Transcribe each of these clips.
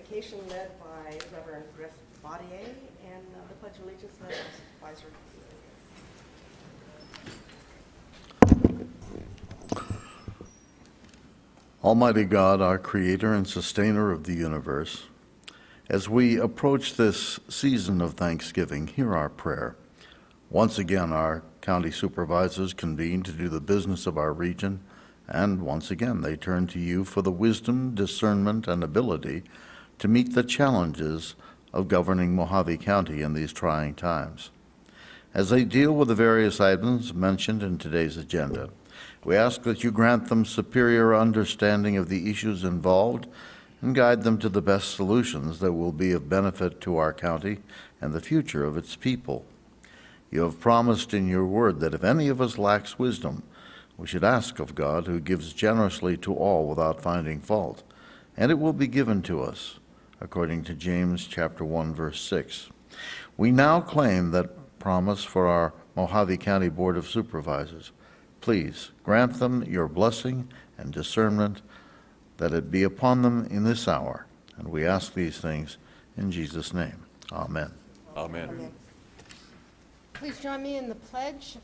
invocation led by Reverend Griff Baudier, and the Pledge of Allegiance led by Supervisor. Almighty God, our Creator and Sustainer of the universe, as we approach this season of Thanksgiving, hear our prayer. Once again, our county supervisors convene to do the business of our region, and once again they turn to you for the wisdom, discernment, and ability to meet the challenges of governing Mojave County in these trying times. As they deal with the various items mentioned in today's agenda, we ask that you grant them superior understanding of the issues involved and guide them to the best solutions that will be of benefit to our county and the future of its people. You have promised in your word that if any of us lacks wisdom, we should ask of God, who gives generously to all without finding fault, and it will be given to us, according to James chapter 1, verse 6. We now claim that promise for our Mojave County Board of Supervisors. Please grant them your blessing and discernment, that it be upon them in this hour. And we ask these things in Jesus' name. Amen. Amen. Amen. Please join me in the pledge.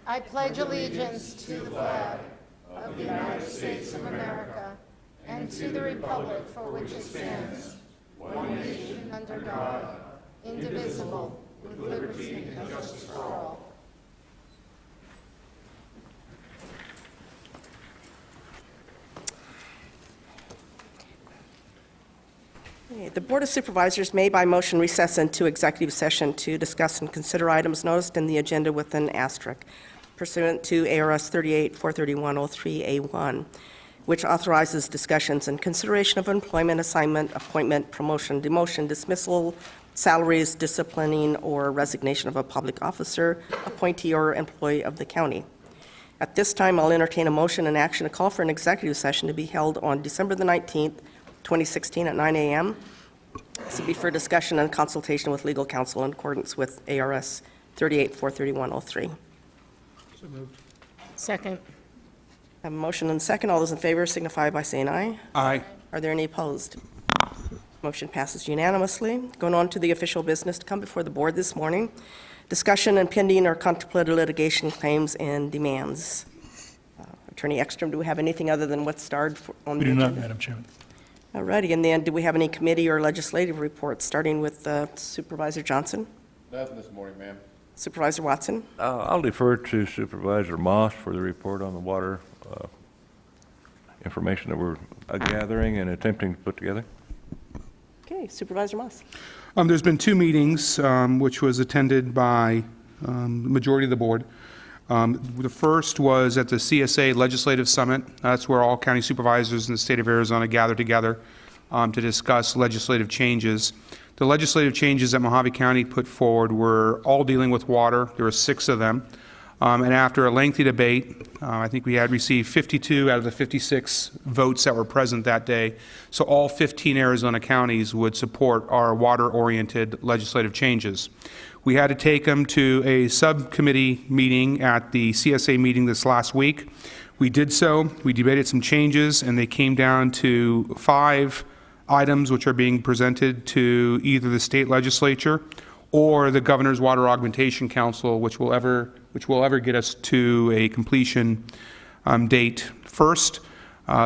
I pledge allegiance to the flag of the United States of America and to the republic for which it stands, one nation under God, indivisible, with liberty and justice for all. The Board of Supervisors may by motion recess into executive session to discuss and consider items noticed in the agenda with an asterisk pursuant to ARS 38-431-03A1, which authorizes discussions and consideration of employment, assignment, appointment, promotion, demotion, dismissal, salaries, disciplining, or resignation of a public officer, appointee, or employee of the county. At this time, I'll entertain a motion and action to call for an executive session to be held on December the 19th, 2016 at 9 a.m. This will be for discussion and consultation with legal counsel in accordance with ARS 38-431-03. So moved. Second. I have a motion and a second. All those in favor signify by saying aye. Aye. Are there any opposed? Motion passes unanimously. Going on to the official business to come before the board this morning. Discussion and pending or contemplated litigation claims and demands. Attorney Ekstrom, do we have anything other than what's starred on the We do agenda? not, Madam Chairman. All righty, and then do we have any committee or legislative reports, starting with Supervisor Johnson? Nothing this morning, ma'am. Supervisor Watson? I'll defer to Supervisor Moss for the report on the water information that we're gathering and attempting to put together. Okay, Supervisor Moss. There's been two meetings, which was attended by the majority of the board. The first was at the CSA Legislative Summit. That's where all county supervisors in the state of Arizona gather together to discuss legislative changes. The legislative changes that Mojave County put forward were all dealing with water. There were 6 of them. And after a lengthy debate, I think we had received 52 out of the 56 votes that were present that day. So all 15 Arizona counties would support our water-oriented legislative changes. We had to take them to a subcommittee meeting at the CSA meeting this last week. We did so. We debated some changes, and they came down to 5 items which are being presented to either the state legislature or the Governor's Water Augmentation Council, which will ever get us to a completion date. First,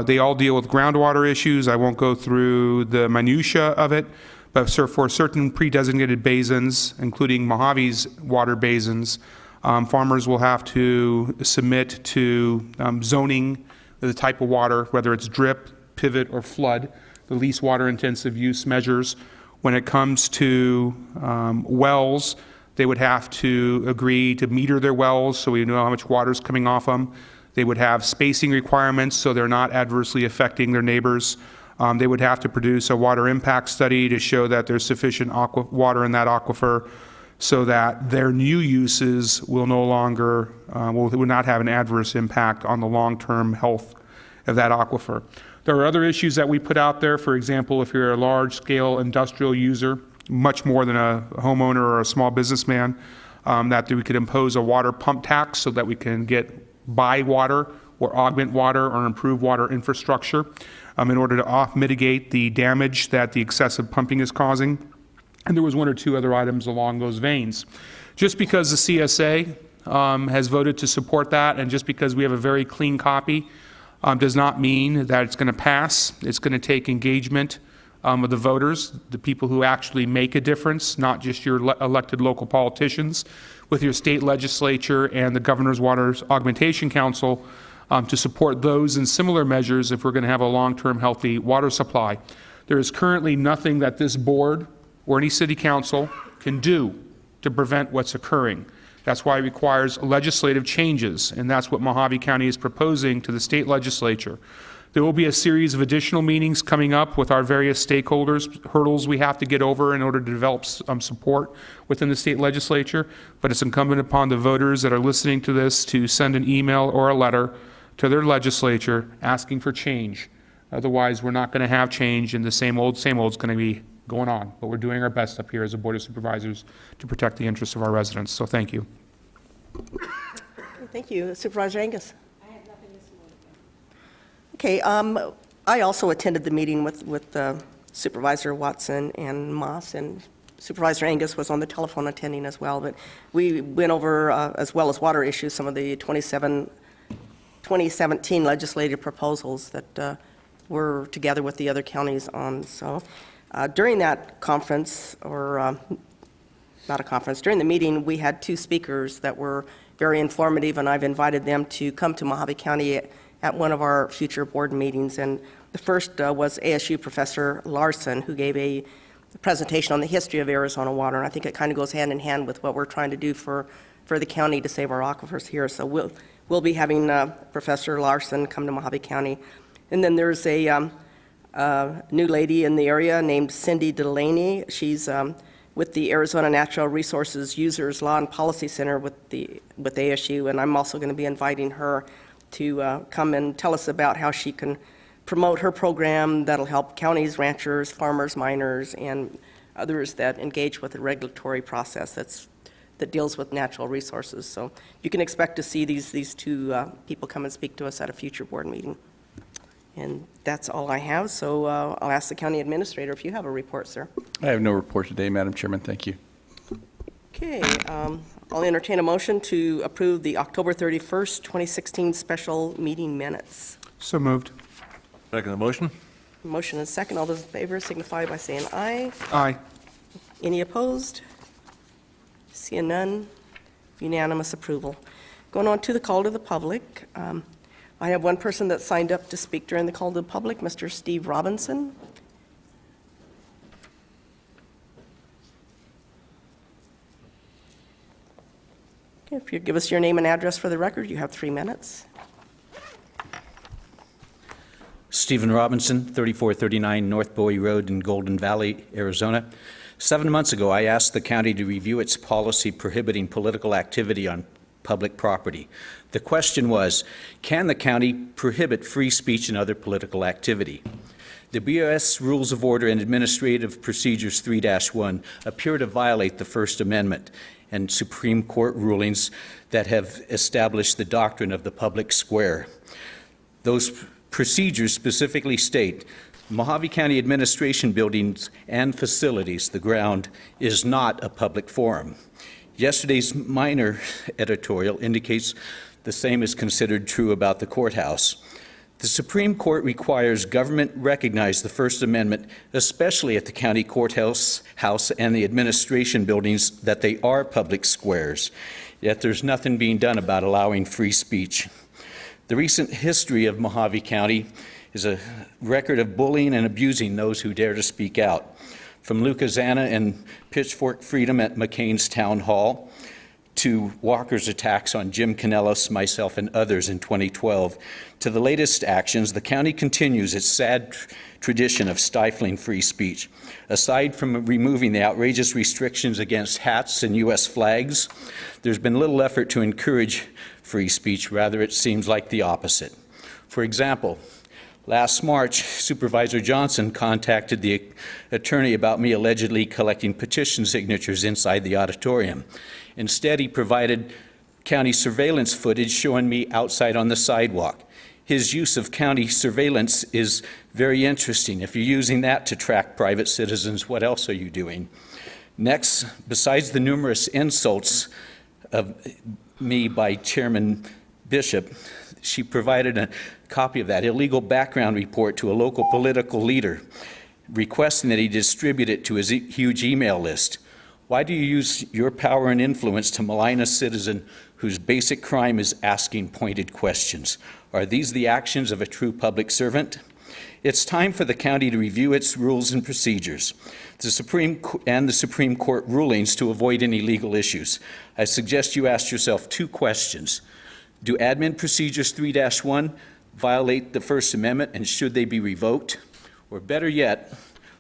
they all deal with groundwater issues. I won't go through the minutia of it, but for certain pre-designated basins, including Mojave's water basins, farmers will have to submit to zoning the type of water, whether it's drip, pivot, or flood, the least water-intensive use measures. When it comes to wells, they would have to agree to meter their wells so we know how much water is coming off them. They would have spacing requirements so they're not adversely affecting their neighbors. They would have to produce a water impact study to show that there's sufficient water in that aquifer so that their new uses will no longer, will not have an adverse impact on the long-term health of that aquifer. There are other issues that we put out there. For example, if you're a large-scale industrial user, much more than a homeowner or a small businessman, that we could impose a water pump tax so that we can buy water or augment water or improve water infrastructure. in order to mitigate the damage that the excessive pumping is causing. And there was one or two other items along those veins. Just because the CSA has voted to support that, and just because we have a very clean copy, does not mean that it's going to pass. It's going to take engagement of the voters, the people who actually make a difference, not just your elected local politicians, with your state legislature and the Governor's Water Augmentation Council to support those and similar measures if we're going to have a long-term healthy water supply. There is currently nothing that this board or any city council can do to prevent what's occurring. That's why it requires legislative changes, and that's what Mojave County is proposing to the state legislature. There will be a series of additional meetings coming up with our various stakeholders, hurdles we have to get over in order to develop support within the state legislature, but it's incumbent upon the voters that are listening to this to send an email or a letter to their legislature asking for change. Otherwise, we're not going to have change, and the same old is going to be going on. But we're doing our best up here as a Board of Supervisors to protect the interests of our residents. So thank you. Thank you. Supervisor Angus? I have nothing this morning. Okay, I also attended the meeting with Supervisor Watson and Moss, and Supervisor Angus was on the telephone attending as well. But we went over, as well as water issues, some of the 2017 legislative proposals that we're together with the other counties on. So during that conference, or not a conference, during the meeting, we had two speakers that were very informative, and I've invited them to come to Mojave County at one of our future board meetings. And the first was ASU Professor Larson, who gave a presentation on the history of Arizona water, and I think it kind of goes hand in hand with what we're trying to do for the county to save our aquifers here. So we'll be having Professor Larson come to Mojave County. And then there's a new lady in the area named Cindy Delaney. She's with the Arizona Natural Resources Users Law and Policy Center with ASU, and I'm also going to be inviting her to come and tell us about how she can promote her program that'll help counties, ranchers, farmers, miners, and others that engage with the regulatory process that deals with natural resources. So you can expect to see these two people come and speak to us at a future board meeting. And that's all I have, so I'll ask the county administrator if you have a report, sir. I have no report today, Madam Chairman. Thank you. Okay, I'll entertain a motion to approve the October 31st, 2016 special meeting minutes. So moved. Second the motion? Motion and second. All those in favor signify by saying aye. Aye. Any opposed? Seeing none, unanimous approval. Going on to the call to the public. I have one person that signed up to speak during the call to the public, Mr. Steve Robinson. Okay, if you give us your name and address for the record, you have 3 minutes. Stephen Robinson, 3439 North Bowie Road in Golden Valley, Arizona. 7 months ago, I asked the county to review its policy prohibiting political activity on public property. The question was, can the county prohibit free speech and other political activity? The BOS Rules of Order and Administrative Procedures 3-1 appear to violate the First Amendment and Supreme Court rulings that have established the doctrine of the public square. Those procedures specifically state Mojave County administration buildings and facilities, the ground, is not a public forum. Yesterday's minor editorial indicates the same is considered true about the courthouse. The Supreme Court requires government recognize the First Amendment, especially at the county courthouse and the administration buildings, that they are public squares. Yet there's nothing being done about allowing free speech. The recent history of Mojave County is a record of bullying and abusing those who dare to speak out. From Lucasana and pitchfork freedom at McCain's Town Hall to Walker's attacks on Jim Canellis, myself, and others in 2012, to the latest actions, the county continues its sad tradition of stifling free speech. Aside from removing the outrageous restrictions against hats and U.S. flags, there's been little effort to encourage free speech. Rather, it seems like the opposite. For example, last March, Supervisor Johnson contacted the attorney about me allegedly collecting petition signatures inside the auditorium. Instead, he provided county surveillance footage showing me outside on the sidewalk. his use of county surveillance is very interesting. If you're using that to track private citizens, what else are you doing? Next, besides the numerous insults of me by Chairman Bishop, she provided a copy of that illegal background report to a local political leader, requesting that he distribute it to his huge email list. Why do you use your power and influence to malign a citizen whose basic crime is asking pointed questions? Are these the actions of a true public servant? It's time for the county to review its rules and procedures, the Supreme Court rulings to avoid any legal issues. I suggest you ask yourself 2 questions. Do Admin Procedures 3-1 violate the First Amendment, and should they be revoked? Or better yet,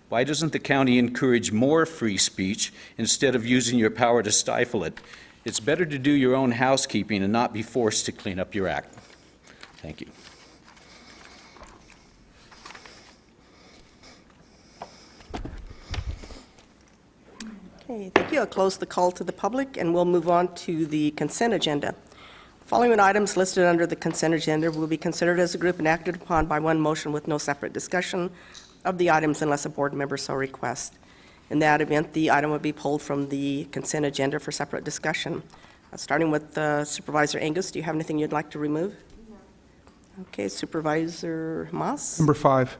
why doesn't the county encourage more free speech instead of using your power to stifle it? It's better to do your own housekeeping and not be forced to clean up your act. Thank you. Okay, thank you. I'll close the call to the public, and we'll move on to the consent agenda. Following items listed under the consent agenda will be considered as a group and acted upon by one motion with no separate discussion of the items unless a board member so requests. In that event, the item will be pulled from the consent agenda for separate discussion. Starting with Supervisor Angus, do you have anything you'd like to remove? No. Okay, Supervisor Moss? Number 5.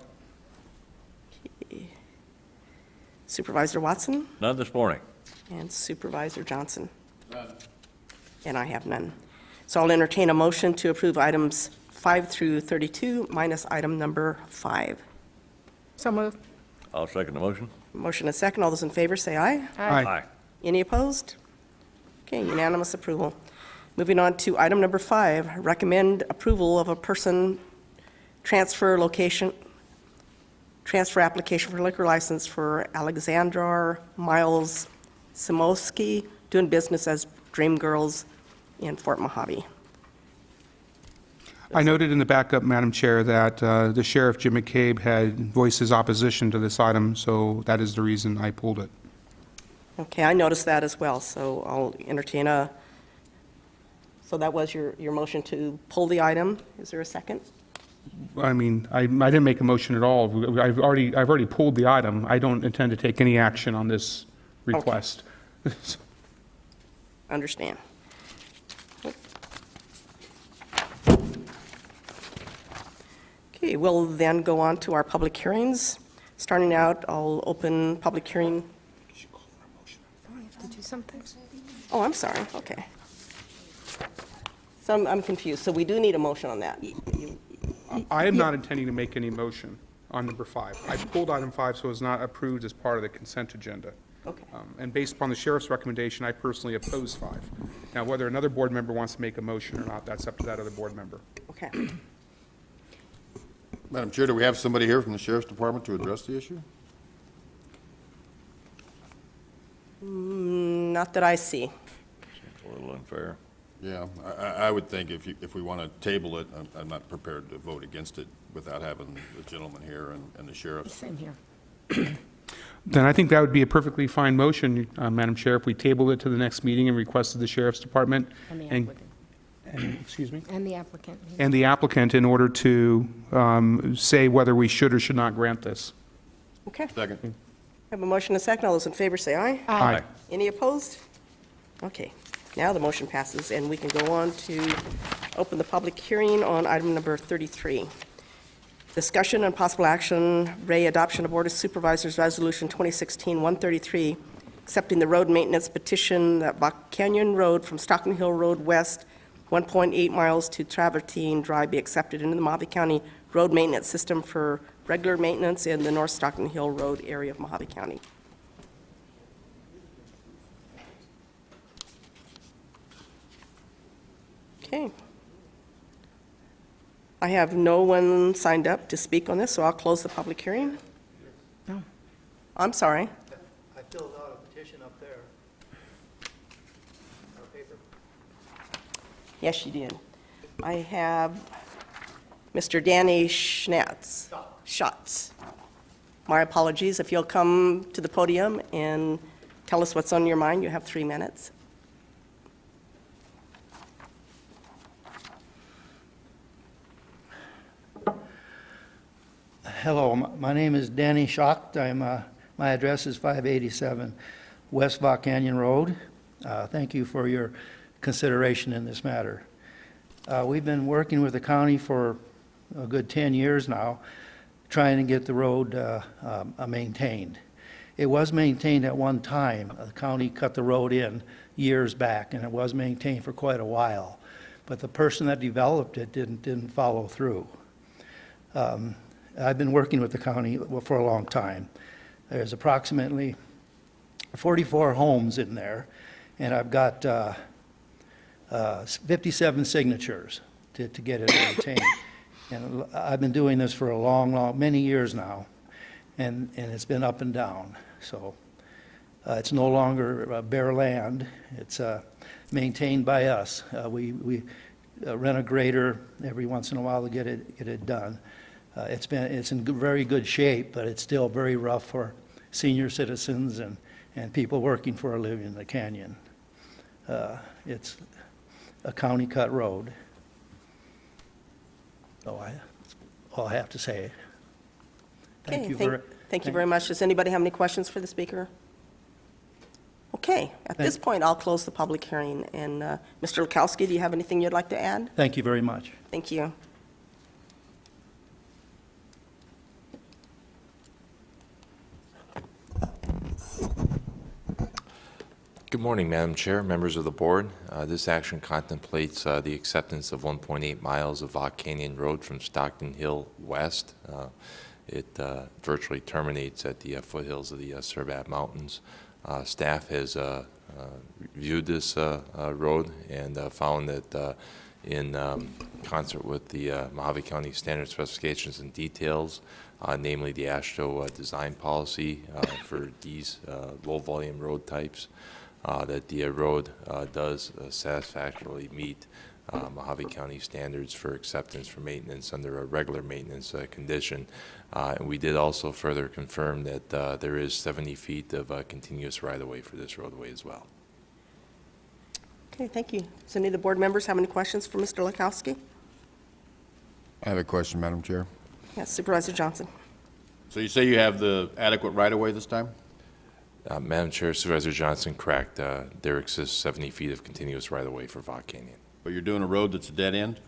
Supervisor Watson? None this morning. And Supervisor Johnson? None. And I have none. So I'll entertain a motion to approve items 5 through 32 minus item number 5. So moved. I'll second the motion. Motion and second. All those in favor say aye. Aye. Any opposed? Okay, unanimous approval. Moving on to item number 5, recommend approval of a person transfer application for liquor license for Alexandra Miles Simowski, doing business as Dream Girls in Fort Mojave. I noted in the backup, Madam Chair, that the Sheriff, Jim McCabe, had voiced his opposition to this item, so that is the reason I pulled it. Okay, I noticed that as well, so I'll entertain so that was your motion to pull the item. Is there a second? I mean, I didn't make a motion at all. I've already pulled the item. I don't intend to take any action on this request. Understand. Okay, we'll then go on to our public hearings. Starting out, I'll open public hearing. To do something? Oh, I'm sorry, okay. So I'm confused. So we do need a motion on that. I am not intending to make any motion on number 5. I pulled item 5, so it's not approved as part of the consent agenda. Okay. And based upon the sheriff's recommendation, I personally oppose 5. Now, whether another board member wants to make a motion or not, that's up to that other board member. Okay. Madam Chair, do we have somebody here from the Sheriff's Department to address the issue? Not that I see. Seems a little unfair. Yeah, I would think if we want to table it, I'm not prepared to vote against it without having the gentleman here and the sheriff. Same here. Then I think that would be a perfectly fine motion, Madam Chair, if we tabled it to the next meeting and requested the sheriff's department And the and, applicant. excuse me, And the applicant. and the applicant in order to say whether we should or should not grant this. Okay. Second. Have a motion and a second. All those in favor say aye. Aye. Any opposed? Okay. Now the motion passes, and we can go on to open the public hearing on item number 33. Discussion and possible action, Ray, adoption of Board of Supervisors Resolution 2016-133, accepting the road maintenance petition that Buck Canyon Road from Stockton Hill Road West, 1.8 miles to Travertine Drive be accepted into the Mojave County Road Maintenance System for regular maintenance in the North Stockton Hill Road area of Mojave County. Okay. I have no one signed up to speak on this, so I'll close the public hearing. No. I'm sorry. I filled out a petition up there. On paper. Yes, you did. I have Mr. Danny Schatz. My apologies. If you'll come to the podium and tell us what's on your mind, you have 3 minutes. Hello, my name is Danny Schacht. My address is 587 West Vaughan Canyon Road. Thank you for your consideration in this matter. We've been working with the county for a good 10 years now, trying to get the road maintained. It was maintained at one time. The county cut the road in years back, and it was maintained for quite a while. But the person that developed it didn't follow through. I've been working with the county for a long time. There's approximately 44 homes in there, and I've got 57 signatures to get it maintained. And I've been doing this for many years now, and it's been up and down. So it's no longer bare land. It's maintained by us. We rent a grader every once in a while to get it done. It's in very good shape, but it's still very rough for senior citizens and people working for a living in the canyon. It's a county cut road. So that's all I have to say. Thank Okay, you thank you very much. Does anybody have any questions for the speaker? Okay, at this point, I'll close the public hearing. And Mr. Lukowski, do you have anything you'd like to add? Thank you very much. Thank you. Good morning, Madam Chair, members of the board. This action contemplates the acceptance of 1.8 miles of Vaughan Canyon Road from Stockton Hill West. It virtually terminates at the foothills of the Surbat Mountains. Staff has reviewed this road and found that in concert with the Mojave County standard specifications and details, namely the AASHTO design policy for these low-volume road types, that the road does satisfactorily meet Mojave County standards for acceptance for maintenance under a regular maintenance condition. And we did also further confirm that there is 70 feet of continuous right-of-way for this roadway as well. Okay, thank you. Does any of the board members have any questions for Mr. Lukowski? I have a question, Madam Chair. Yes, Supervisor Johnson. So you say you have the adequate right-of-way this time? Madam Chair, Supervisor Johnson, correct. There exists 70 feet of continuous right-of-way for Vaughan Canyon. But you're doing a road that's a dead end?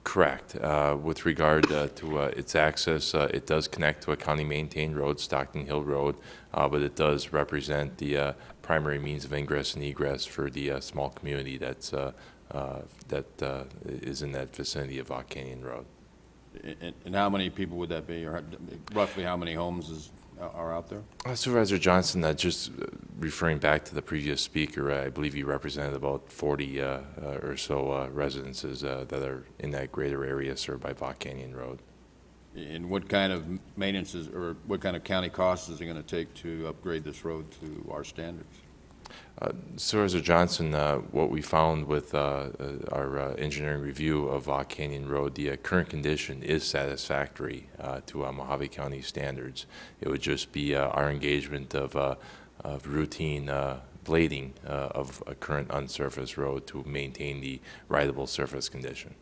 Correct. With regard to its access, it does connect to a county-maintained road, Stockton Hill Road, but it does represent the primary means of ingress and egress for the small community that is in that vicinity of Vaughan Canyon Road. And how many people would that be, or roughly how many homes are out there? Supervisor Johnson, just referring back to the previous speaker, I believe he represented about 40 or so residences that are in that greater area served by Vaughan Canyon Road. And what kind of maintenance or what kind of county costs is it going to take to upgrade this road to our standards? Supervisor Johnson, what we found with our engineering review of Vaughan Canyon Road, the current condition is satisfactory to Mojave County standards. It would just be our engagement of routine blading of a current unsurfaced road to maintain the rideable surface condition.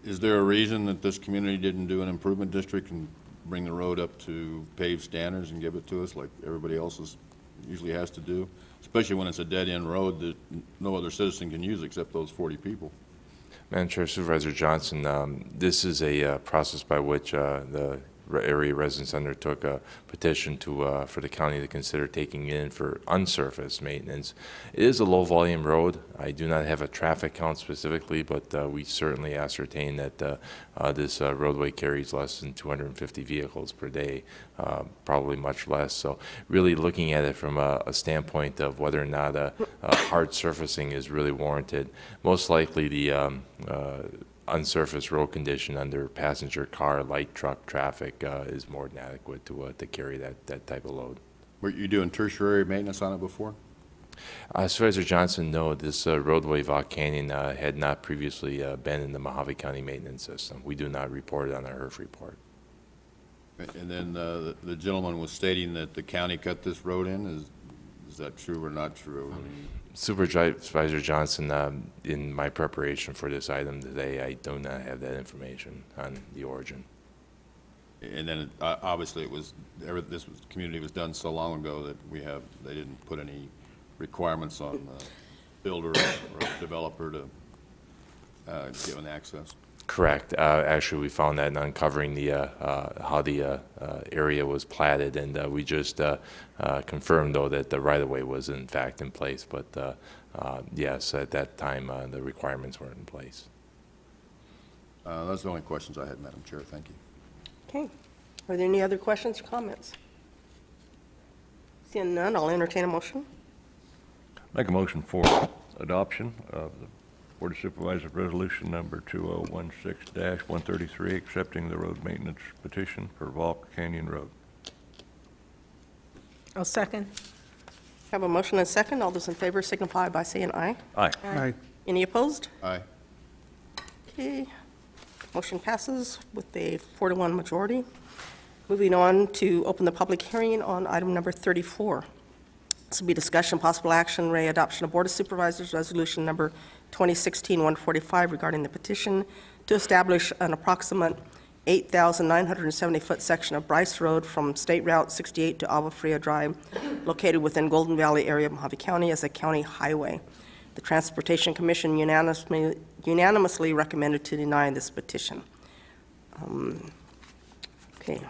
Is there a reason that this community didn't do an improvement district and bring the road up to paved standards and give it to us like everybody else usually has to do? Especially when it's a dead-end road that no other citizen can use except those 40 people. Madam Chair, Supervisor Johnson, this is a process by which the area residents undertook a petition for the county to consider taking it in for unsurfaced maintenance. It is a low-volume road. I do not have a traffic count specifically, but we certainly ascertain that this roadway carries less than 250 vehicles per day, probably much less. So really looking at it from a standpoint of whether or not hard surfacing is really warranted, most likely the unsurfaced road condition under passenger car, light truck traffic is more than adequate to carry that type of load. Were you doing tertiary maintenance on it before? Supervisor Johnson, no, this roadway Vaughan Canyon had not previously been in the Mojave County maintenance system. We do not report it on our HERF report. And then the gentleman was stating that the county cut this road in. Is that true or not true? Supervisor Johnson, in my preparation for this item today, I do not have that information on the origin. And then, obviously, community was done so long ago that they didn't put any requirements on the builder or developer to give an access. Correct. Actually, we found that in uncovering how the area was platted, and we just confirmed, though, that the right-of-way was in fact in place. But yes, at that time, the requirements weren't in place. Those are the only questions I had, Madam Chair. Thank you. Okay. Are there any other questions or comments? Seeing none, I'll entertain a motion. Make a motion for adoption of the Board of Supervisors Resolution Number 2016-133, accepting the road maintenance petition for Volk Canyon Road. I'll second. Have a motion and a second. All those in favor signify by saying aye. Aye. Aye. Any opposed? Aye. Okay. Motion passes with a 4-to-1 majority. Moving on to open the public hearing on item number 34. This will be discussion, possible action, adoption of Board of Supervisors Resolution Number 2016-145 regarding the petition to establish an approximate 8,970-foot section of Bryce Road from State Route 68 to Agua Fria Drive, located within Golden Valley area of Mojave County, as a county highway. The Transportation Commission unanimously recommended to deny this petition. Okay.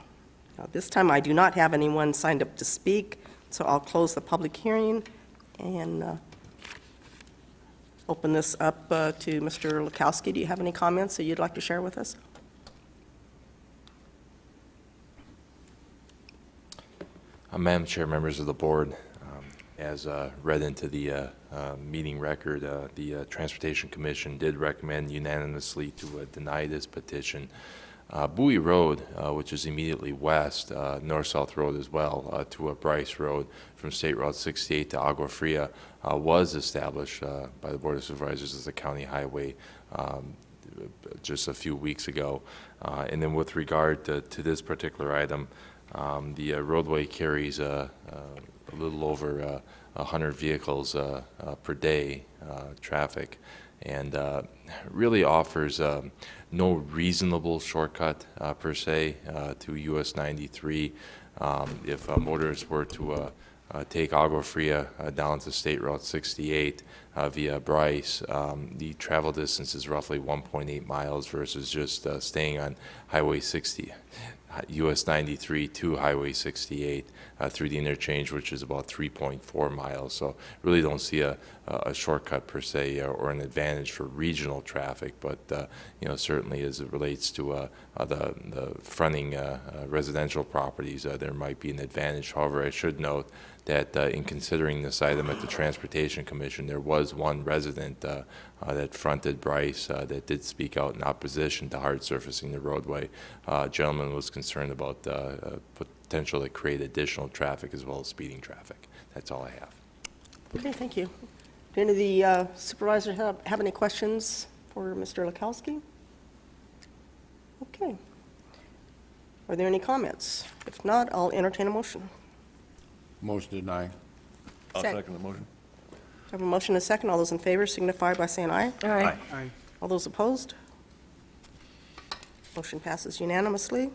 Now, this time, I do not have anyone signed up to speak, so I'll close the public hearing and open this up to Mr. Lukowski. Do you have any comments that you'd like to share with us? Madam Chair, members of the board, as read into the meeting record, the Transportation Commission did recommend unanimously to deny this petition. Bowie Road, which is immediately west, North-South Road as well, to Bryce Road from State Route 68 to Agua Fria, was established by the Board of Supervisors as a county highway just a few weeks ago. And then with regard to this particular item, the roadway carries a little over 100 vehicles per day traffic, and really offers no reasonable shortcut per se to US 93. If motorists were to take Agua Fria down to State Route 68 via Bryce, the travel distance is roughly 1.8 miles versus just staying on Highway 60. US 93 to Highway 68 through the interchange, which is about 3.4 miles. So really don't see a shortcut per se or an advantage for regional traffic, but certainly as it relates to the fronting residential properties, there might be an advantage. However, I should note that in considering this item at the Transportation Commission, there was one resident that fronted Bryce that did speak out in opposition to hard surfacing the roadway. Gentleman was concerned about potential to create additional traffic as well as speeding traffic. That's all I have. Okay, thank you. Do any of the supervisors have any questions for Mr. Lukowski? Okay. Are there any comments? If not, I'll entertain a motion. Motion to deny. I'll Sec- second the motion. I have a motion and a second. All those in favor signify by saying aye. Aye. Aye. All those opposed? Motion passes unanimously.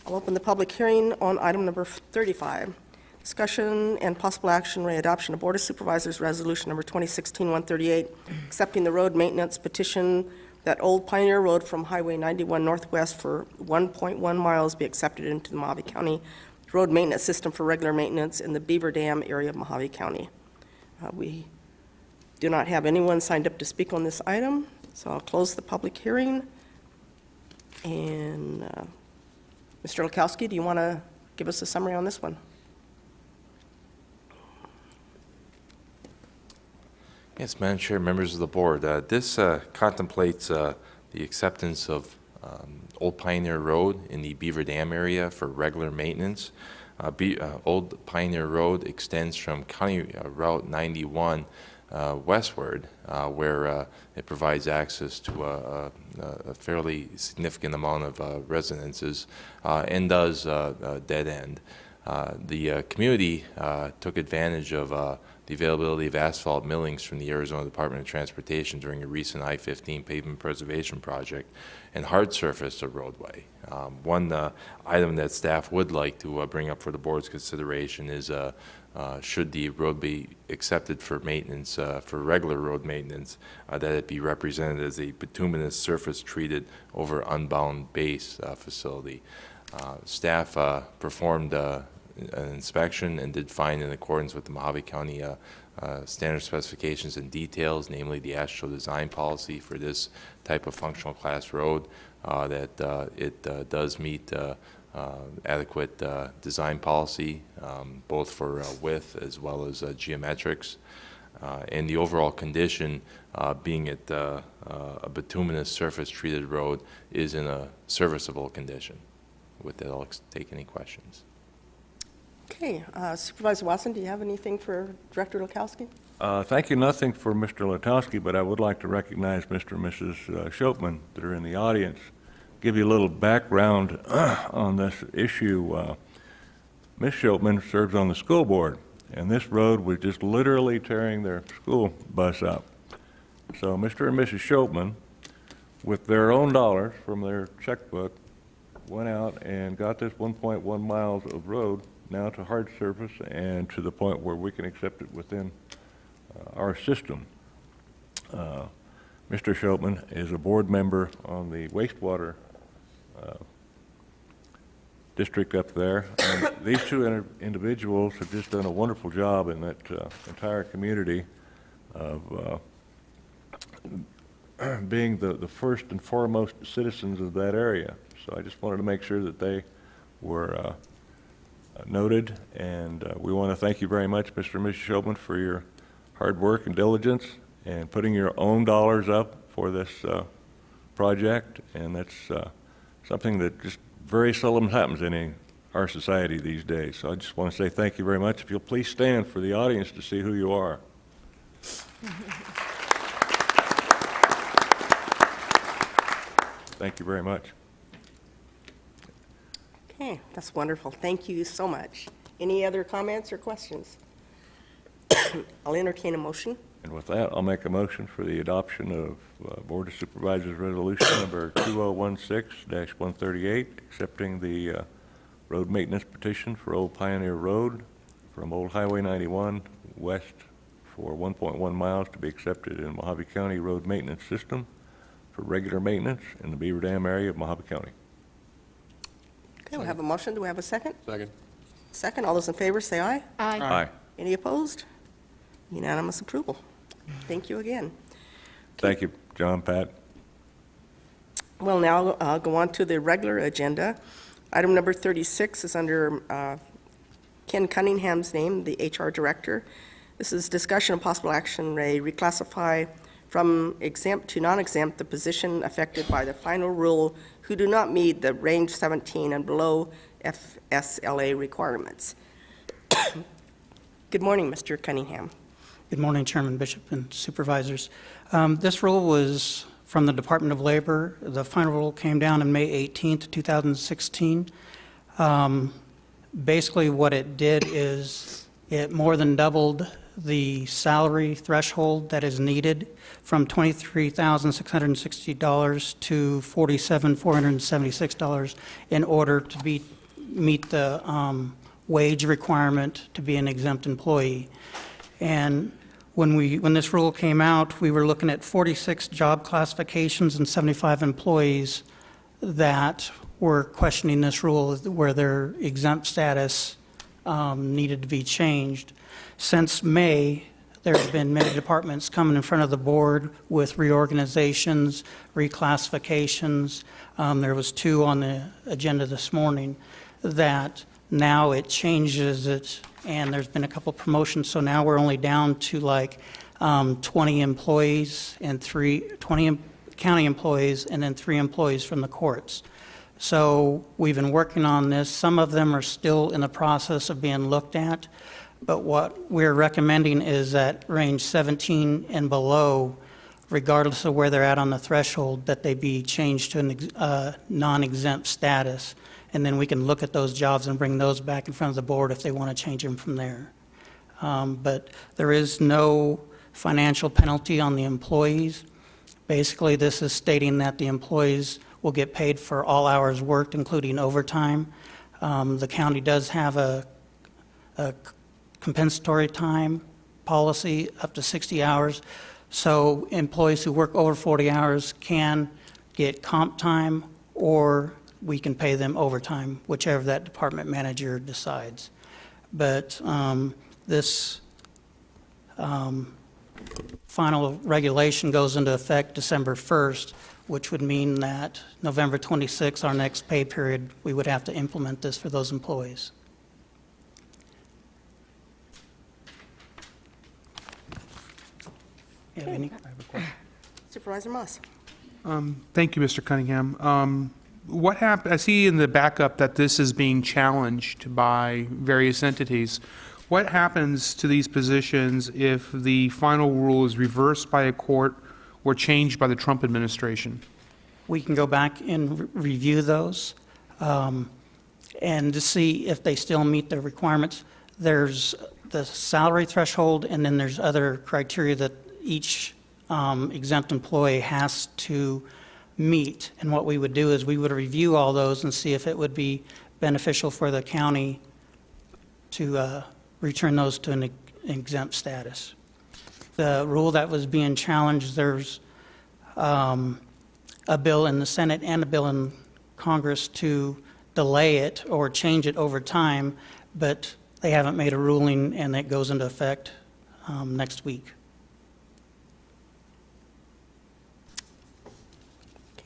I'll open the public hearing on item number 35. Discussion and possible action, adoption of Board of Supervisors Resolution Number 2016-138, accepting the road maintenance petition that Old Pioneer Road from Highway 91 Northwest for 1.1 miles be accepted into the Mojave County Road Maintenance System for regular maintenance in the Beaver Dam area of Mojave County. We do not have anyone signed up to speak on this item, so I'll close the public hearing. And Mr. Lukowski, do you want to give us a summary on this one? Yes, Madam Chair, members of the board, this contemplates the acceptance of Old Pioneer Road in the Beaver Dam area for regular maintenance. Old Pioneer Road extends from County Route 91 westward, where it provides access to a fairly significant amount of residences and does dead end. The community took advantage of the availability of asphalt millings from the Arizona Department of Transportation during a recent I-15 pavement preservation project and hard surfaced a roadway. One item that staff would like to bring up for the board's consideration is should the road be accepted for maintenance, for regular road maintenance, that it be represented as a bituminous surface treated over unbound base facility. Staff performed an inspection and did find, in accordance with the Mojave County standard specifications and details, namely the ASHTO design policy for this type of functional class road, that it does meet adequate design policy, both for width as well as geometrics. And the overall condition, being it a bituminous surface treated road, is in a serviceable condition. With that, I'll take any questions. Okay, Supervisor Watson, do you have anything for Director Lukowski? Thank you. Nothing for Mr. Letowski, but I would like to recognize Mr. and Mrs. Shopman that are in the audience. Give you a little background on this issue. Ms. Shopman serves on the school board, and this road was just literally tearing their school bus up. So Mr. and Mrs. Shopman, with their own dollars from their checkbook, went out and got this 1.1 miles of road now to hard surface and to the point where we can accept it within our system. Mr. Shopman is a board member on the wastewater district up there. And these two individuals have just done a wonderful job in that entire community of being the first and foremost citizens of that area. So I just wanted to make sure that they were noted, and we want to thank you very much, Mr. and Mrs. Shopman, for your hard work and diligence and putting your own dollars up for this project, and that's something that just very seldom happens in our society these days. So I just want to say thank you very much. If you'll please stand for the audience to see who you are. Thank you very much. Okay, that's wonderful. Thank you so much. Any other comments or questions? I'll entertain a motion. And with that, I'll make a motion for the adoption of Board of Supervisors Resolution Number 2016-138, accepting the road maintenance petition for Old Pioneer Road from Old Highway 91 west for 1.1 miles to be accepted in Mojave County Road Maintenance System for regular maintenance in the Beaver Dam area of Mojave County. Okay, we have a motion. Do we have a second? Second. Second. All those in favor, say aye. Aye. Any opposed? Unanimous approval. Thank you again. Thank you, John, Pat. We'll now go on to the regular agenda. Item number 36 is under Ken Cunningham's name, the HR Director. This is discussion of possible action, reclassify from exempt to non-exempt the position affected by the final rule who do not meet the range 17 and below FSLA requirements. Good morning, Mr. Cunningham. Good morning, Chairman Bishop and Supervisors. This rule was from the Department of Labor. The final rule came down on May 18th, 2016. Basically, what it did is it more than doubled the salary threshold that is needed from $23,660 to $47,476 in order to meet the wage requirement to be an exempt employee. And when this rule came out, we were looking at 46 job classifications and 75 employees that were questioning this rule, where their exempt status needed to be changed. Since May, there's been many departments coming in front of the board with reorganizations, reclassifications. There was 2 on the agenda this morning that now it changes it, and there's been a couple promotions, so now we're only down to like 20 employees and 20 county employees and then 3 employees from the courts. So we've been working on this. Some of them are still in the process of being looked at, but what we're recommending is that range 17 and below, regardless of where they're at on the threshold, that they be changed to a non-exempt status. and then we can look at those jobs and bring those back in front of the board if they want to change them from there. But there is no financial penalty on the employees. Basically, this is stating that the employees will get paid for all hours worked, including overtime. The county does have a compensatory time policy up to 60 hours, so employees who work over 40 hours can get comp time, or we can pay them overtime, whichever that department manager decides. But this final regulation goes into effect December 1st, which would mean that November 26th, our next pay period, we would have to implement this for those employees. You have any? Supervisor Moss. Thank you, Mr. Cunningham. What happened, I see in the backup that this is being challenged by various entities. What happens to these positions if the final rule is reversed by a court or changed by the Trump administration? We can go back and review those and to see if they still meet the requirements. There's the salary threshold, and then there's other criteria that each exempt employee has to meet. And what we would do is we would review all those and see if it would be beneficial for the county to return those to an exempt status. The rule that was being challenged, there's a bill in the Senate and a bill in Congress to delay it or change it over time, but they haven't made a ruling, and it goes into effect next week.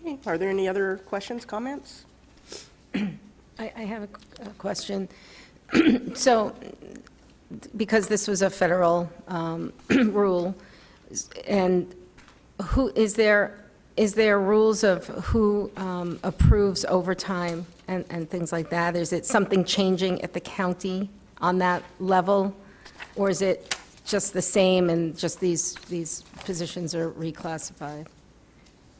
Okay, are there any other questions, comments? I have a question. So, because this was a federal rule, and who, is there rules of who approves overtime and things like that? Is it something changing at the county on that level? Or is it just the same and just these positions are reclassified?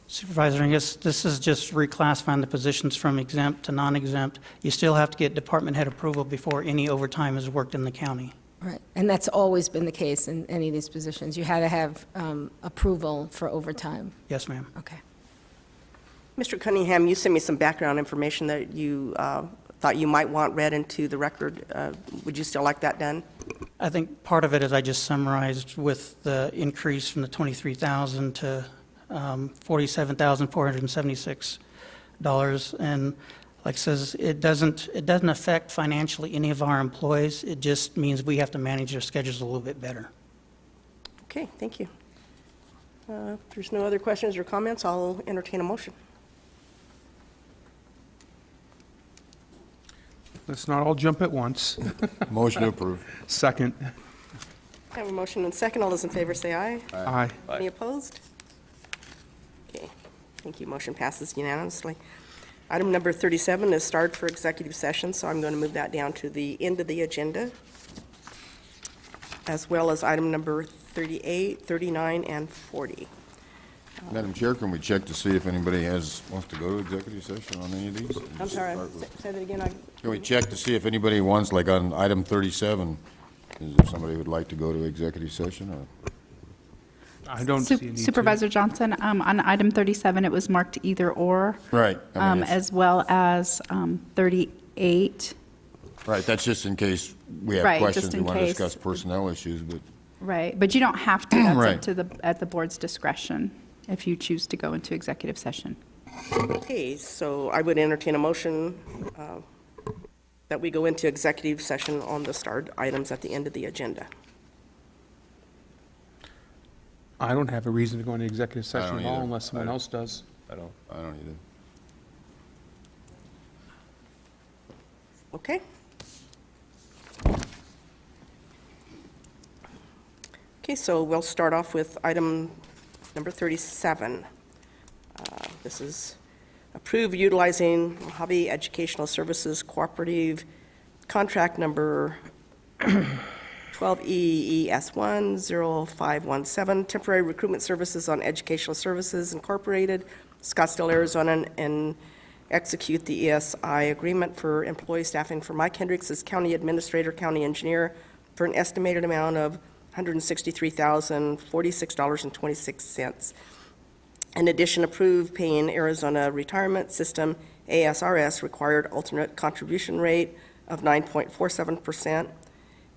Supervisor, I guess this is just reclassifying the positions from exempt to non-exempt. You still have to get department head approval before any overtime is worked in the county. Right, and that's always been the case in any of these positions. You had to have approval for overtime. Yes, ma'am. Okay. Mr. Cunningham, you sent me some background information that you thought you might want read into the record. Would you still like that done? I think part of it is I just summarized with the increase from the $23,000 to $47,476. And like it says, it doesn't affect financially any of our employees. It just means we have to manage their schedules a little bit better. Okay, thank you. If there's no other questions or comments, I'll entertain a motion. Let's not all jump at once. Motion to approve. Second. I have a motion and second. All those in favor say aye. Aye. Any opposed? Okay, thank you. Motion passes unanimously. Item number 37 is start for executive session, so I'm going to move that down to the end of the agenda, as well as item number 38, 39, and 40. Madam Chair, can we check to see if anybody wants to go to executive session on any of these? I'm sorry, say that again. Can we check to see if anybody wants, like on item 37, is there somebody who would like to go to executive session? Or? I don't see a need to. Supervisor Johnson, on item 37, it was marked either or. Right. I mean, As well as 38. right, that's just in case we have Right, questions, just we in want to case. discuss personnel issues, but Right, but you don't have to. That's Right. up to at the board's discretion if you choose to go into executive session. Okay, so I would entertain a motion that we go into executive session on the starred items at the end of the agenda. I don't have a reason to go into executive I session don't at all either. unless someone else does. I don't. I don't either. Okay? Okay, so we'll start off with item number 37. This is approve utilizing Mojave Educational Services Cooperative Contract Number 12EES10517, Temporary Recruitment Services on Educational Services Incorporated, Scottsdale, Arizona, and execute the ESI agreement for employee staffing for Mike Hendricks as county administrator, county engineer, for an estimated amount of $163,046.26. In addition, approve paying Arizona Retirement System, ASRS, required alternate contribution rate of 9.47%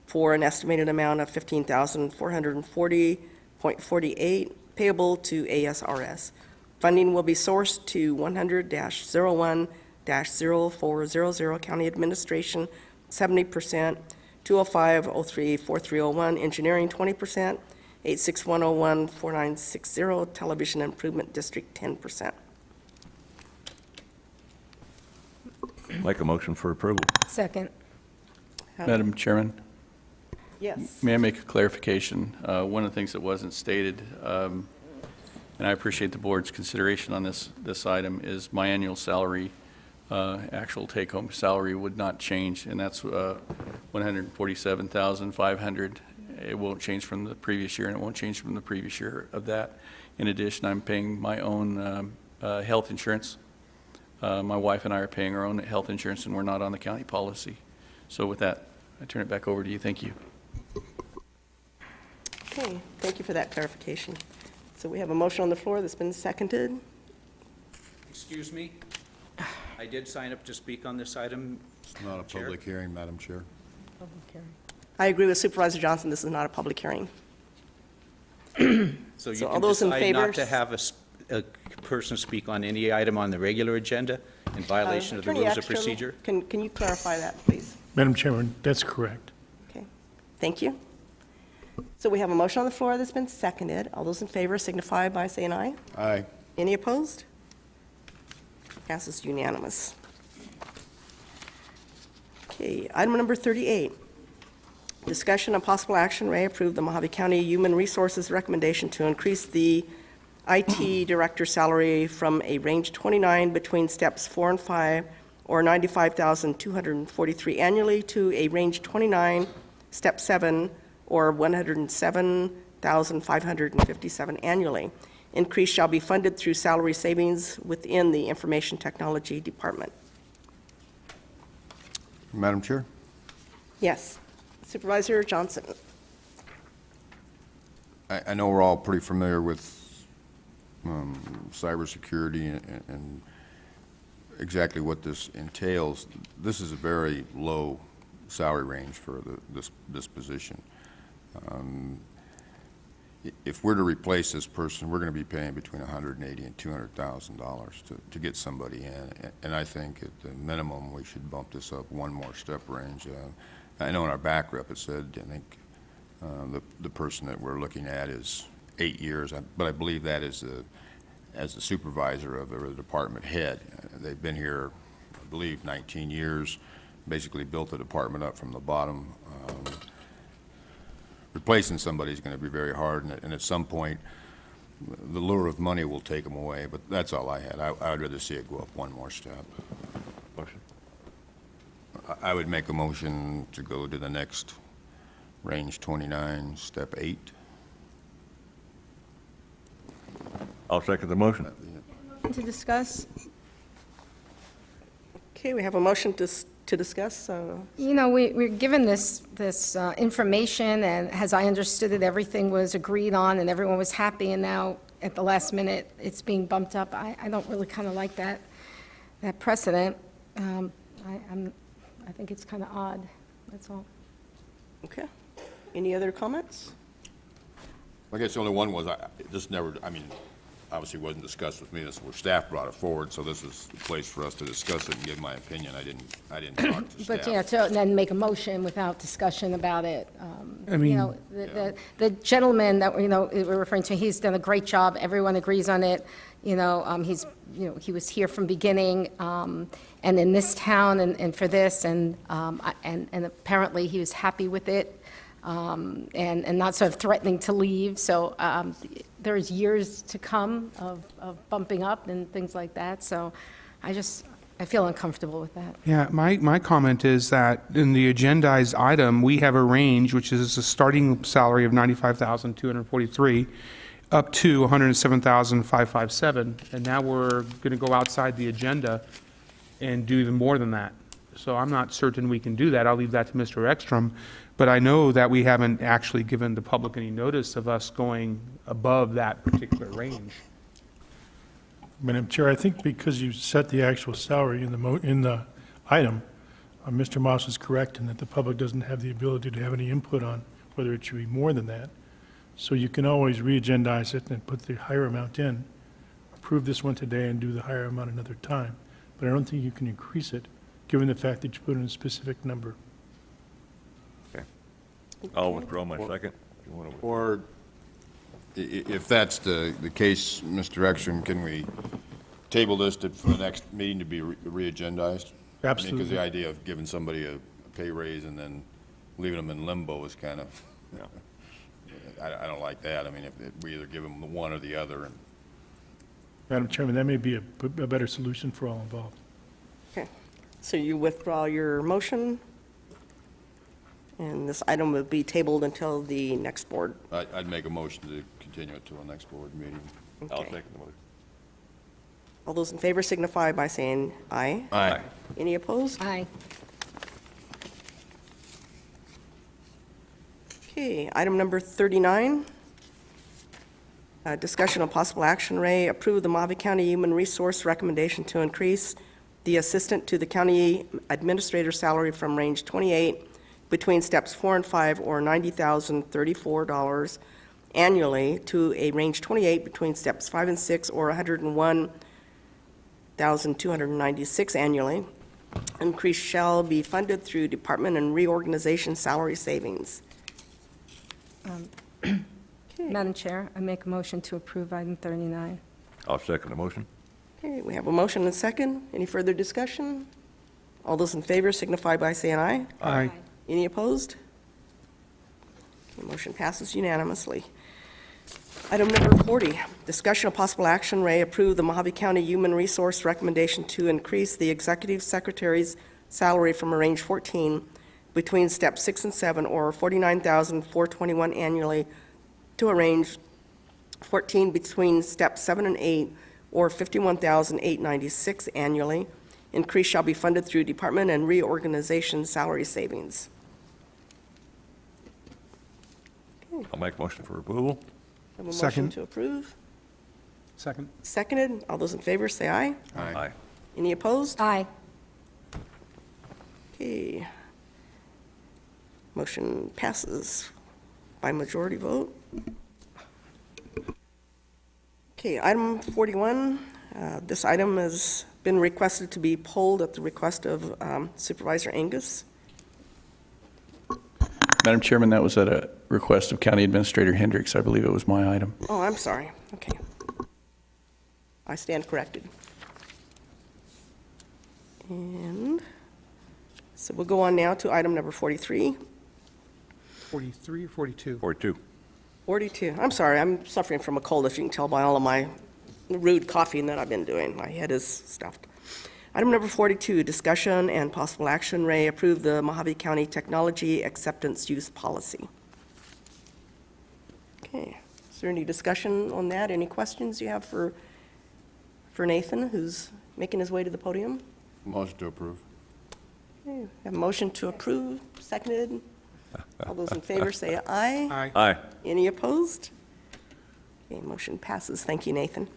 for an estimated amount of $15,440.48 payable to ASRS. Funding will be sourced to 100-01-0400 County Administration, 70%, 205-03-4301 Engineering, 20%, 86101-4960 Television Improvement District, 10%. Make a motion for approval. Second. Madam Chairman, Yes. may I make a clarification? One of the things that wasn't stated, and I appreciate the board's consideration on this item, is my annual salary, actual take-home salary would not change, and that's $147,500. It won't change from the previous year, and it won't change from the previous year of that. In addition, I'm paying my own health insurance. My wife and I are paying our own health insurance, and we're not on the county policy. So with that, I turn it back over to you. Thank you. Okay, thank you for that clarification. So we have a motion on the floor that's been seconded. Excuse me? I did sign up to speak on this item. It's not a Chair? public hearing, Madam Chair. I agree with Supervisor Johnson, this is not a public hearing. So you So all can those in decide not to favor? have a person speak on any item on the regular agenda in violation of the Attorney rules of Axtrom, procedure? Can you clarify that, please? Madam Chairman, that's correct. Okay, thank you. So we have a motion on the floor that's been seconded. All those in favor signify by saying aye. Aye. Any opposed? Passes unanimous. Okay, item number 38. Discussion and possible action, Ray, approve the Mojave County Human Resources recommendation to increase the IT director salary from a range 29 between steps 4 and 5, or $95,243 annually, to a range 29, step 7, or $107,557 annually. Increase shall be funded through salary savings within the Information Technology Department. Madam Chair? Yes. Supervisor Johnson. I know we're all pretty familiar with cybersecurity and exactly what this entails. This is a very low salary range for this position. If we're to replace this person, we're going to be paying between $180,000 and $200,000 to get somebody in. And I think at the minimum, we should bump this up one more step range. I know in our back rep it said, I think the person that we're looking at is 8 years, but I believe that is as the supervisor of the department head. They've been here, I believe, 19 years, basically built the department up from the bottom. Replacing somebody is going to be very hard, and at some point, the lure of money will take them away, but that's all I had. I would rather see it go up one more step. Motion. I would make a motion to go to the next range 29, step 8. I'll second the motion. To discuss? Okay, we have a motion to discuss. You know, we're given this information, and as I understood it, everything was agreed on and everyone was happy, and now at the last minute, it's being bumped up. I don't really kind of like that precedent. I think it's kind of odd, that's all. Okay. Any other comments? I guess the only one was, obviously wasn't discussed with me, this where staff brought it forward, so this is the place for us to discuss it and give my opinion. I didn't talk to staff. But, yeah, to then make a motion without discussion about it. I mean- You know, the gentleman that, we're referring to, he's done a great job. Everyone agrees on it. He was here from beginning, and in this town and for this, and apparently he was happy with it, and not sort of threatening to leave. So there's years to come of bumping up and things like that. So I feel uncomfortable with that. Yeah, my comment is that in the agendized item, we have a range, which is a starting salary of $95,243 up to $107,557, and now we're going to go outside the agenda and do even more than that. So I'm not certain we can do that. I'll leave that to Mr. Ekstrom. But I know that we haven't actually given the public any notice of us going above that particular range. Madam Chair, I think because you set the actual salary in the item, Mr. Moss is correct in that the public doesn't have the ability to have any input on whether it should be more than that. So you can always re-agendize it and put the higher amount in, approve this one today and do the higher amount another time. But I don't think you can increase it, given the fact that you put in a specific number. Okay. I'll withdraw my second. If you want to- Or if that's the case, Mr. Ekstrom, can we table this for the next meeting to be re-agendized? Because the Absolutely. idea of giving somebody a pay raise and then leaving them in limbo is kind of, I don't like that. I mean, if we either give them the one or the other. And Madam Chairman, that may be a better solution for all involved. Okay, so you withdraw your motion, and this item will be tabled until the next board. I'd make a motion to continue it to the next board meeting. I'll Okay. second the motion. All those in favor signify by saying aye. Aye. Any opposed? Aye. Okay, item number 39. Discussion on possible action, Ray, approve the Mojave County Human Resource recommendation to increase the assistant to the county administrator salary from range 28 between steps 4 and 5, or $90,034 annually, to a range 28 between steps 5 and 6, or $101,296 annually. Increase shall be funded through department and reorganization salary savings. Madam Chair, I make a motion to approve item 39. I'll second the motion. Okay, we have a motion and a second. Any further discussion? All those in favor signify by saying aye. Aye. Any opposed? Okay, motion passes unanimously. Item number 40, discussion of possible action, Ray, approve the Mojave County Human Resource recommendation to increase the executive secretary's salary from a range 14 between steps 6 and 7, or $49,421 annually, to a range 14 between steps 7 and 8, or $51,896 annually. Increase shall be funded through department and reorganization salary savings. I'll make a motion for approval. Have a motion Second. to approve. Second. Seconded. All those in favor say aye. Aye. Any opposed? Aye. Okay. Motion passes by majority vote. Okay, item 41. This item has been requested to be pulled at the request of Supervisor Angus. Madam Chairman, that was at a request of County Administrator Hendricks. I believe it was my item. Oh, I'm sorry. Okay. I stand corrected. And so we'll go on now to item number 43. 43 or 42? 42. 42. I'm sorry, I'm suffering from a cold, as you can tell by all of my rude coughing that I've been doing. My head is stuffed. Item number 42, discussion and possible action, Ray, approve the Mojave County Technology Acceptance Use Policy. Okay, is there any discussion on that? Any questions you have for Nathan, who's making his way to the podium? Motion to approve. Okay, have a motion to approve, seconded. All those in favor say aye. Aye. Aye. Any opposed? Okay, motion passes. Thank you, Nathan.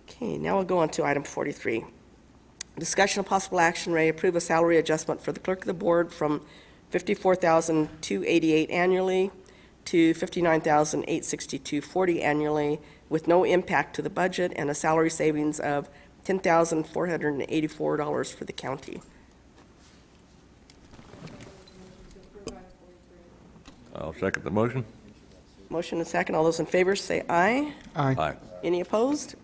Okay, now we'll go on to item 43. Discussion of possible action, Ray, approve a salary adjustment for the clerk of the board from $54,288 annually to $59,862.40 annually, with no impact to the budget, and a salary savings of $10,484 for the county. I'll second the motion. Motion and second. All those in favor say aye. Aye. Aye. Any opposed?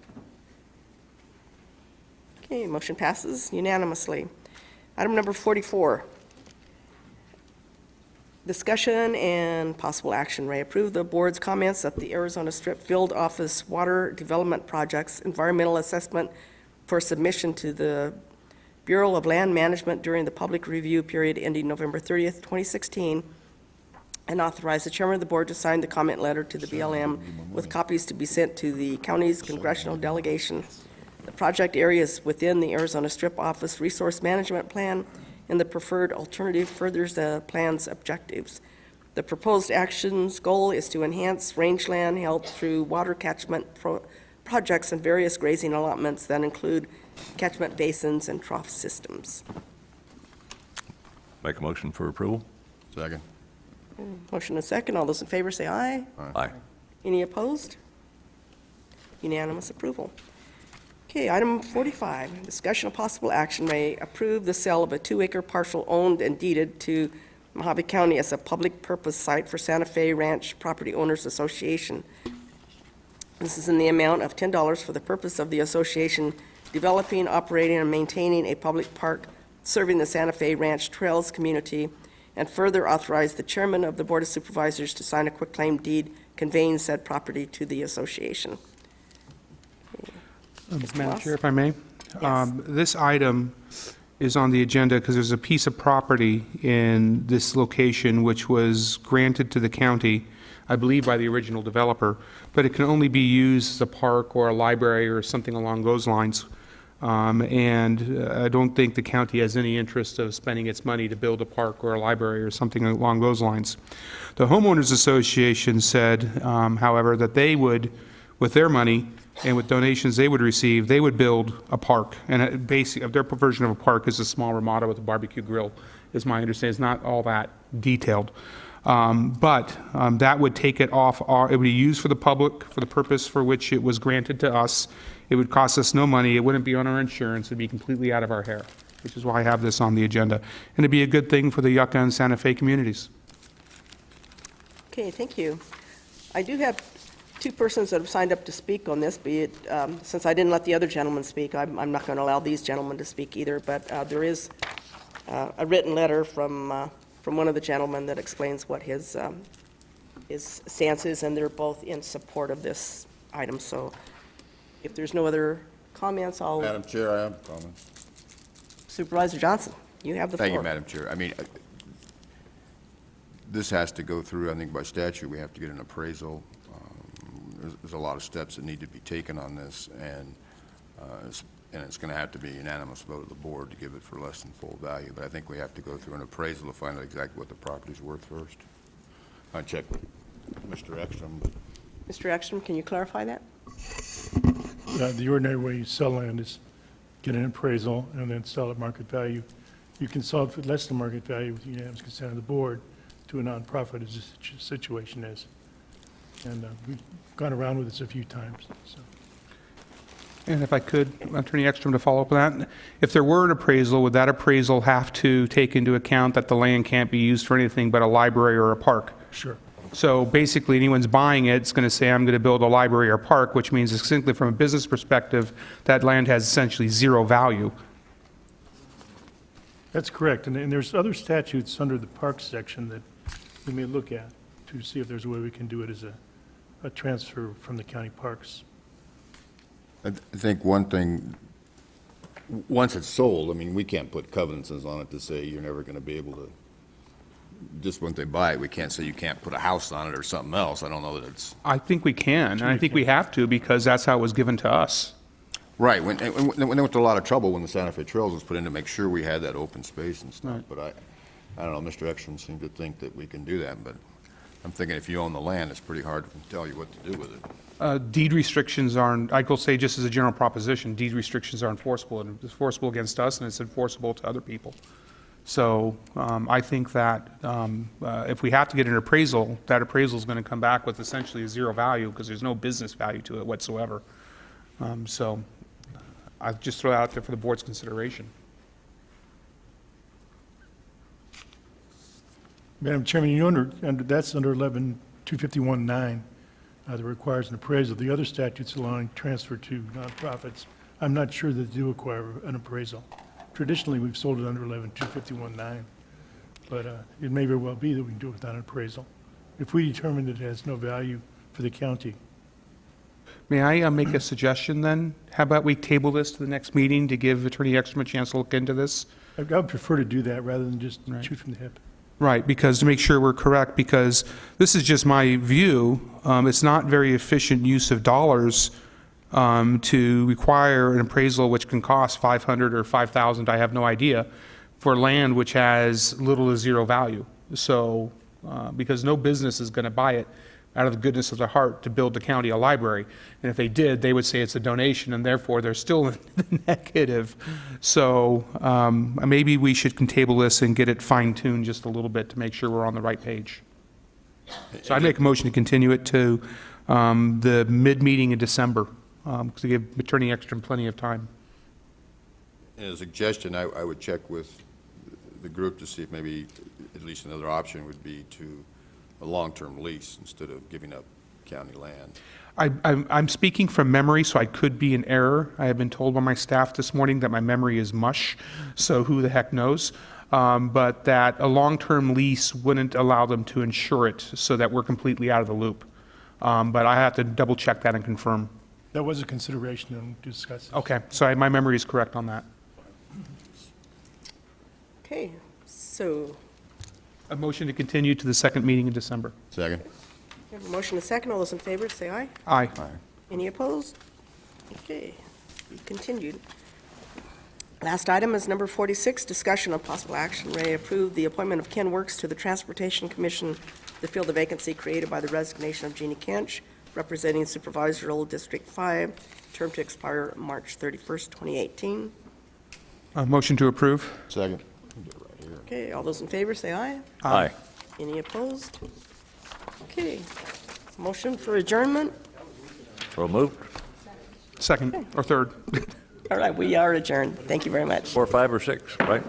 Okay, motion passes unanimously. Item number 44. Discussion and possible action, Ray. Approve the board's comments at the Arizona Strip Field Office Water Development Project's environmental assessment for submission to the Bureau of Land Management during the public review period ending November 30th, 2016, and authorize the chairman of the board to sign the comment letter to the BLM with copies to be sent to the county's congressional delegation The project area is within the Arizona Strip Office Resource Management Plan, and the preferred alternative furthers the plan's objectives. The proposed action's goal is to enhance rangeland health through water catchment projects and various grazing allotments that include catchment basins and trough systems. Make a motion for approval? Second. Motion and second. All those in favor say aye. Aye. Any opposed? Unanimous approval. Okay, item 45, discussion of possible action may approve the sale of a 2-acre parcel owned and deeded to Mojave County as a public purpose site for Santa Fe Ranch Property Owners Association. This is in the amount of $10 for the purpose of the association developing, operating, and maintaining a public park serving the Santa Fe Ranch Trails community, and further authorize the chairman of the Board of Supervisors to sign a quitclaim deed conveying said property to the association. Madam Ross? Chair, if I may? Yes. This item is on the agenda because there's a piece of property in this location which was granted to the county, I believe by the original developer, but it can only be used as a park or a library or something along those lines. And I don't think the county has any interest of spending its money to build a park or a library or something along those lines. The homeowners association said, however, that they would, with their money and with donations they would receive, they would build a park. And their version of a park is a small ramada with a barbecue grill, is my understanding. It's not all that detailed. But that would take it off, it would be used for the public for the purpose for which it was granted to us. It would cost us no money. It wouldn't be on our insurance. It'd be completely out of our hair, which is why I have this on the agenda. And it'd be a good thing for the Yucca and Santa Fe communities. Okay, thank you. I do have two persons that have signed up to speak on this, be it, since I didn't let the other gentleman speak, I'm not going to allow these gentlemen to speak either, but there is a written letter from one of the gentlemen that explains what his stance is, and they're both in support of this item. So if there's no other comments, I'll... Madam Chair, I have comments. Supervisor Johnson, you have the floor. Thank you, Madam Chair. I mean, this has to go through, I think by statute, we have to get an appraisal. There's a lot of steps that need to be taken on this, and it's going to have to be a unanimous vote of the board to give it for less than full value. But I think we have to go through an appraisal to find out exactly what the property's worth first. I checked with Mr. Ekstrom, but Mr. Ekstrom, can you clarify that? The ordinary way you sell land is get an appraisal and then sell at market value. You can sell it for less than market value with unanimous consent of the board to a nonprofit, as this situation is. And we've gone around with this a few times, so. And if I could, Attorney Ekstrom, to follow up on that, if there were an appraisal, would that appraisal have to take into account that the land can't be used for anything but a library or a park? Sure. So basically, anyone's buying it, it's going to say, I'm going to build a library or park, which means simply from a business perspective, that land has essentially zero value. That's correct. And there's other statutes under the parks section that we may look at to see if there's a way we can do it as a transfer from the county parks. I think one thing, once it's sold, I mean, we can't put covenants on it to say you're never going to be able to, just when they buy it, we can't say you can't put a house on it or something else. I don't know that it's... I think we can, and I think we have to, because that's how it was given to us. Right, when they went to a lot of trouble when the Santa Fe Trails was put in to make sure we had that open space and stuff. Right. But I don't know, Mr. Ekstrom seemed to think that we can do that, but I'm thinking if you own the land, it's pretty hard to tell you what to do with it. Deed restrictions aren't, I will say just as a general proposition, deed restrictions are enforceable, and it's enforceable against us, and it's enforceable to other people. So I think that if we have to get an appraisal, that appraisal is going to come back with essentially zero value because there's no business value to it whatsoever. So I just throw it out there for the board's consideration. Madam Chairman, that's under 11-251-9 that requires an appraisal. The other statutes allowing transfer to nonprofits, I'm not sure that they do require an appraisal. Traditionally, we've sold it under 11-251-9, but it may very well be that we can do it without an appraisal. If we determine that it has no value for the county. May I make a suggestion then? How about we table this to the next meeting to give Attorney Ekstrom a chance to look into this? I would prefer to do that rather than just shoot from the hip. Right, because to make sure we're correct, because this is just my view, it's not very efficient use of dollars to require an appraisal which can cost 500 or 5,000, I have no idea, for land which has little to zero value. So, because no business is going to buy it out of the goodness of their heart to build the county a library. And if they did, they would say it's a donation, and therefore they're still in the negative. So maybe we should table this and get it fine-tuned just a little bit to make sure we're on the right page. So I'd make a motion to continue it to the mid-meeting in December, to give Attorney Ekstrom plenty of time. As a suggestion, I would check with the group to see if maybe at least another option would be to a long-term lease instead of giving up county land. I'm speaking from memory, so I could be in error. I have been told by my staff this morning that my memory is mush, so who the heck knows? But that a long-term lease wouldn't allow them to insure it so that we're completely out of the loop. But I have to double-check that and confirm. That was a consideration and discussed. Okay, so my memory is correct on that. Okay, so A motion to continue to the second meeting in December. Second? we have a motion and a second. All those in favor, say aye. Aye. Any opposed? Okay, be continued. Last item is number 46, discussion of possible action. Ray approve the appointment of Ken Works to the Transportation Commission to fill the vacancy created by the resignation of Jeannie Kench, representing Supervisor Role District 5, term to expire March 31st, 2018. Motion to approve. Second? Okay, all those in favor, say aye. Aye. Any opposed? Okay, motion for adjournment. So moved. Second or third. All right, we are adjourned. Thank you very much. 4, 5, or 6, right?